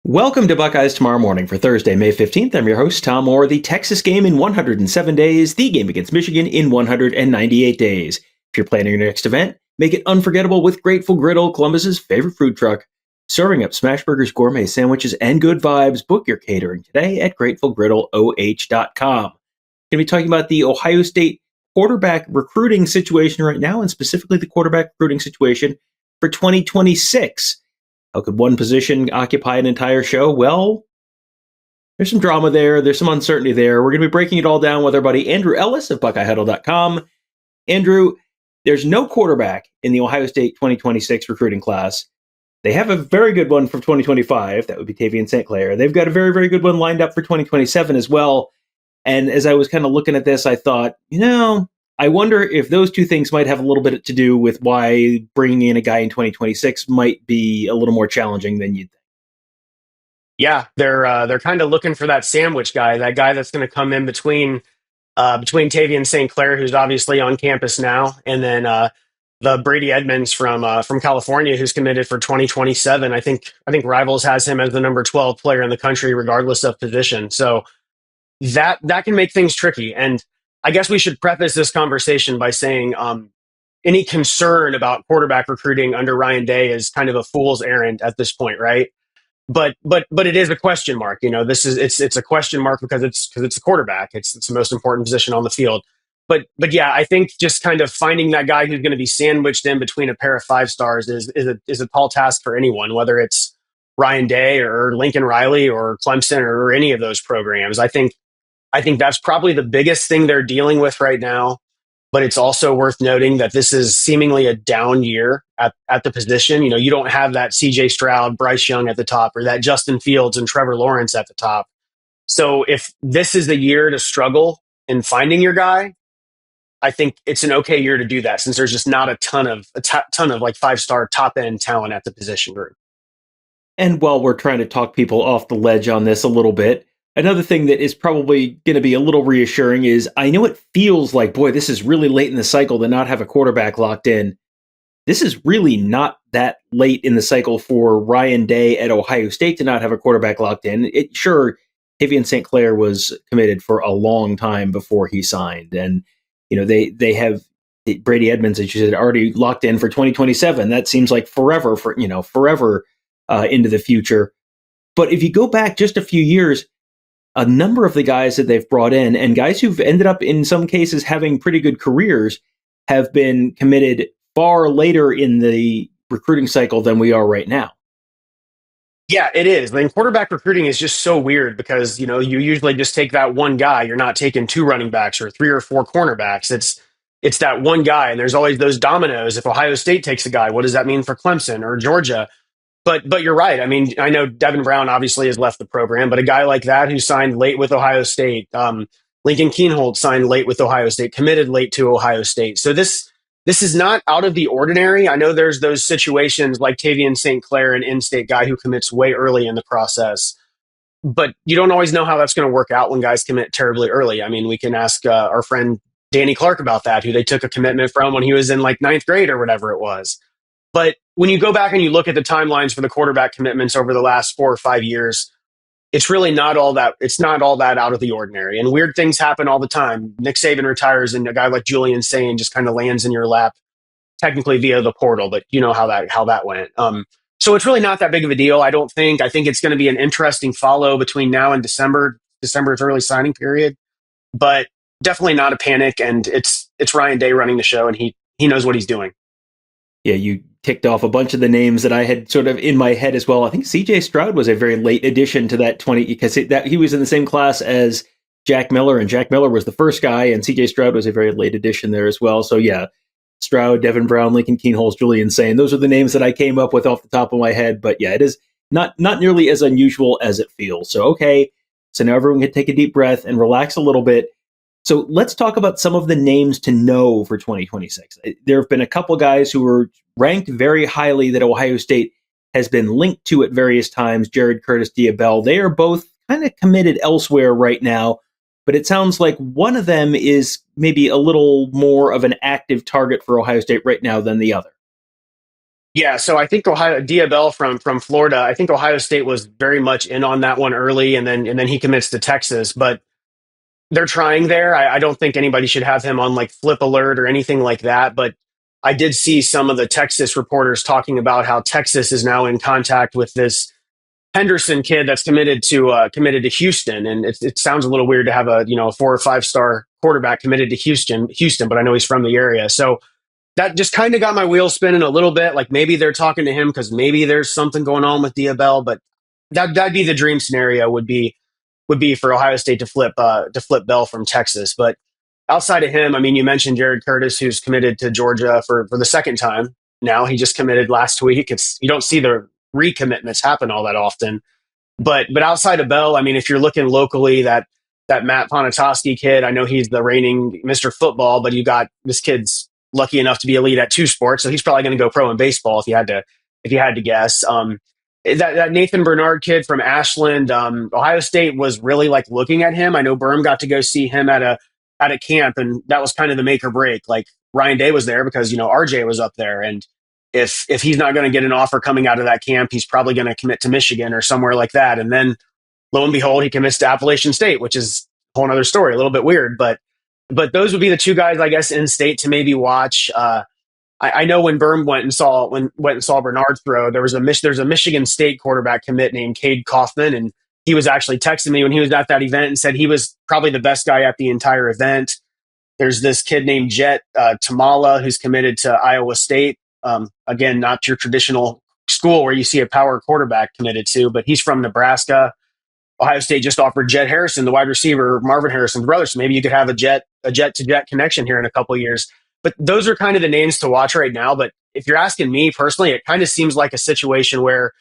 Welcome to Buckeyes Tomorrow Morning for Thursday, May 15th. I'm your host, Tom Orr. The Texas game in 107 days, the game against Michigan in 198 days. If you're planning your next event, make it unforgettable with Grateful Griddle, Columbus's favorite food truck. Serving up smash burgers, gourmet sandwiches, and good vibes. Book your catering today at GratefulGriddleOH.com. Going to be talking about the Ohio State quarterback recruiting situation right now, and specifically the quarterback recruiting situation for 2026. How could one position occupy an entire show? Well, there's some drama there. There's some uncertainty there. We're going to be breaking it all down with our buddy Andrew Ellis of BuckeyeHuddle.com. Andrew, there's no quarterback in the Ohio State 2026 recruiting class. They have a very good one for 2025. That would be Tavian St. Clair. They've got a very, very good one lined up for 2027 as well. And as I was kind of looking at this, I thought, I wonder if those two things might have a little bit to do with why bringing in a guy in 2026 might be a little more challenging than you'd think. Yeah, they're kind of looking for that sandwich guy, that guy that's going to come in between Tavian St. Clair, who's obviously on campus now, and then the Brady Edmonds from California, who's committed for 2027. I think Rivals has him as the number 12 player in the country, regardless of position. So that can make things tricky. And I guess we should preface this conversation by saying any concern about quarterback recruiting under Ryan Day is kind of a fool's errand at this point, right? But it is a question mark. It's a question mark because it's a quarterback. It's the most important position on the field. But yeah, I think just kind of finding that guy who's going to be sandwiched in between a pair of 5-stars is a tall task for anyone, whether it's Ryan Day or Lincoln Riley or Clemson or any of those programs. I think that's probably the biggest thing they're dealing with right now. But it's also worth noting that this is seemingly a down year at the position. You don't have that CJ Stroud, Bryce Young at the top, or that Justin Fields and Trevor Lawrence at the top. So if this is the year to struggle in finding your guy, I think it's an okay year to do that, since there's just not a ton of like 5-star top end talent at the position group. And while we're trying to talk people off the ledge on this a little bit, another thing that is probably going to be a little reassuring is I know it feels like, boy, this is really late in the cycle to not have a quarterback locked in. This is really not that late in the cycle for Ryan Day at Ohio State to not have a quarterback locked in. Sure, Tavian St. Clair was committed for a long time before he signed. And, they have Brady Edmonds, as you said, already locked in for 2027. That seems like forever into the future. But if you go back just a few years, a number of the guys that they've brought in, and guys who've ended up in some cases having pretty good careers, have been committed far later in the recruiting cycle than we are right now. Yeah, it is. I mean, quarterback recruiting is just so weird because, you usually just take that one guy. You're not taking 2 running backs or 3 or 4 cornerbacks. It's that one guy, and there's always those dominoes. If Ohio State takes a guy, what does that mean for Clemson or Georgia? But you're right. I mean, I know Devin Brown obviously has left the program, but a guy like that who signed late with Ohio State, Lincoln Keenhold signed late with Ohio State, committed late to Ohio State. So this is not out of the ordinary. I know there's those situations like Tavian St. Clair, an in-state guy who commits way early in the process, but you don't always know how that's going to work out when guys commit terribly early. I mean, we can ask our friend Danny Clark about that, who they took a commitment from when he was in like 9th grade or whatever it was. But when you go back and you look at the timelines for the quarterback commitments over the last 4 or 5 years, it's really not all that. It's not all that out of the ordinary. And weird things happen all the time. Nick Saban retires, and a guy like Julian Sain just kind of lands in your lap, technically via the portal, but you know how that went. So it's really not that big of a deal, I don't think. I think it's going to be an interesting follow between now and December. December's early signing period, but definitely not a panic. And it's Ryan Day running the show, and he knows what he's doing. Yeah, you ticked off a bunch of the names that I had sort of in my head as well. I think CJ Stroud was a very late addition to that 20, because he was in the same class as Jack Miller, and Jack Miller was the first guy, and CJ Stroud was a very late addition there as well. So yeah, Stroud, Devin Brown, Lincoln Keenholz, Julian Sain, those are the names that I came up with off the top of my head. But yeah, it is not nearly as unusual as it feels. So okay, so now everyone can take a deep breath and relax a little bit. So let's talk about some of the names to know for 2026. There have been a couple guys who were ranked very highly that Ohio State has been linked to at various times. Jared Curtis, Diabell, they are both kind of committed elsewhere right now, but it sounds like one of them is maybe a little more of an active target for Ohio State right now than the other. Yeah, so I think Ohio Diabell from Florida. I think Ohio State was very much in on that one early, and then he commits to Texas. But they're trying there. I don't think anybody should have him on like flip alert or anything like that. But I did see some of the Texas reporters talking about how Texas is now in contact with this Henderson kid that's committed to Houston, and it sounds a little weird to have a 4 or 5 star quarterback committed to Houston, but I know he's from the area, so that just kind of got my wheels spinning a little bit. Like maybe they're talking to him because maybe there's something going on with Diabell, but that'd be the dream scenario. Would be for Ohio State to flip Bell from Texas. But outside of him, I mean, you mentioned Jared Curtis, who's committed to Georgia for the second time. Now he just committed last week. You don't see the recommitments happen all that often. But outside of Bell, I mean, if you're looking locally, that Matt Ponatoski kid, I know he's the reigning Mr. Football, but you got this kid's lucky enough to be elite at 2 sports, so he's probably going to go pro in baseball if you had to guess. That Nathan Bernard kid from Ashland, Ohio State was really like looking at him. I know Berm got to go see him at a camp, and that was kind of the make or break. Like Ryan Day was there because RJ was up there, and if he's not going to get an offer coming out of that camp, he's probably going to commit to Michigan or somewhere like that. And then lo and behold, he commits to Appalachian State, which is a whole other story, a little bit weird, but those would be the two guys, I guess, in state to maybe watch. I know when Berm went and saw Bernard throw, there's a Michigan State quarterback commit named Cade Kaufman, and he was actually texting me when he was at that event and said he was probably the best guy at the entire event. There's this kid named Jet Tamala who's committed to Iowa State. Again, not your traditional school where you see a power quarterback committed to, but he's from Nebraska. Ohio State just offered Jet Harrison, the wide receiver, Marvin Harrison's brother. So maybe you could have a jet to jet connection here in a couple of years. But those are kind of the names to watch right now. But if you're asking me personally, it kind of seems like a situation where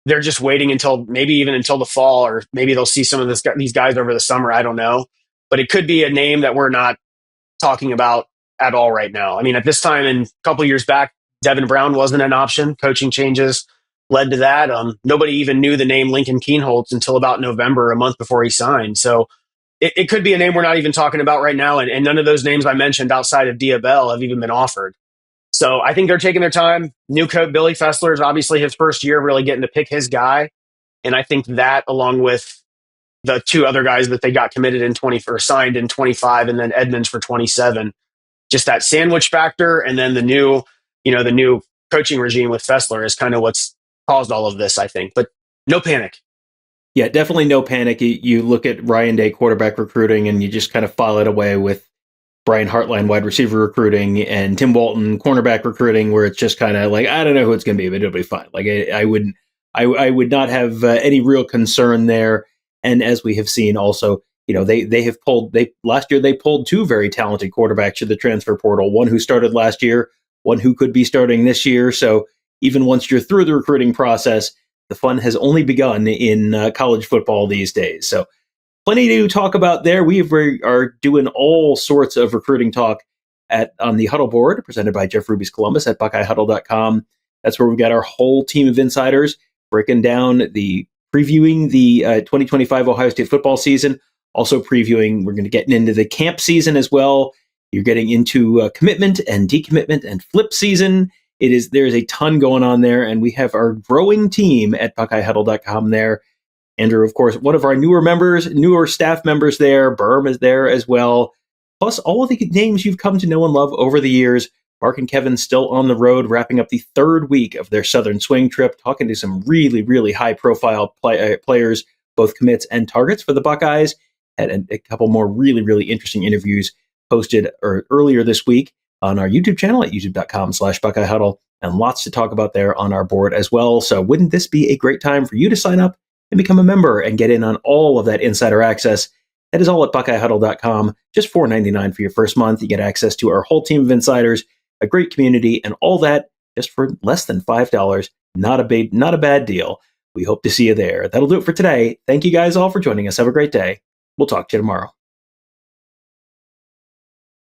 they're just waiting until the fall, or maybe they'll see some of these guys over the summer. I don't know. But it could be a name that we're not talking about at all right now. I mean, at this time and a couple of years back, Devin Brown wasn't an option. Coaching changes led to that. Nobody even knew the name Lincoln Keenholz until about November, a month before he signed. So it could be a name we're not even talking about right now. And none of those names I mentioned outside of Diabell have even been offered. So I think they're taking their time. New coach Billy Fessler is obviously his first year really getting to pick his guy. And I think that, along with the two other guys that they got committed in 20 or signed in 25, and then Edmonds for 27, just that sandwich factor. And then the new coaching regime with Fessler is kind of what's caused all of this, I think. But no panic. Yeah, definitely no panic. You look at Ryan Day quarterback recruiting and you just kind of file it away with Brian Hartline wide receiver recruiting and Tim Walton cornerback recruiting, where it's just kind of like, I don't know who it's going to be, but it'll be fine. Like I would not have any real concern there. And as we have seen also, last year they pulled two very talented quarterbacks to the transfer portal, one who started last year, one who could be starting this year. So even once you're through the recruiting process, the fun has only begun in college football these days. So plenty to talk about there. We are doing all sorts of recruiting talk on the Huddle board, presented by Jeff Ruby's Columbus at BuckeyeHuddle.com. That's where we've got our whole team of insiders breaking down previewing the 2025 Ohio State football season. Also previewing, we're going to get into the camp season as well. You're getting into commitment and decommitment and flip season. There's a ton going on there, and we have our growing team at BuckeyeHuddle.com there. Andrew, of course, one of our newer staff members there. Berm is there as well. Plus all of the names you've come to know and love over the years. Mark and Kevin still on the road, wrapping up the third week of their Southern Swing trip, talking to some really, really high-profile players, both commits and targets for the Buckeyes. And a couple more really, really interesting interviews posted earlier this week on our YouTube channel at youtube.com/BuckeyeHuddle, and lots to talk about there on our board as well. So wouldn't this be a great time for you to sign up and become a member and get in on all of that insider access? That is all at BuckeyeHuddle.com. Just $4.99 for your first month. You get access to our whole team of insiders, a great community, and all that just for less than $5. Not a bad deal. We hope to see you there. That'll do it for today. Thank you guys all for joining us. Have a great day. We'll talk to you tomorrow.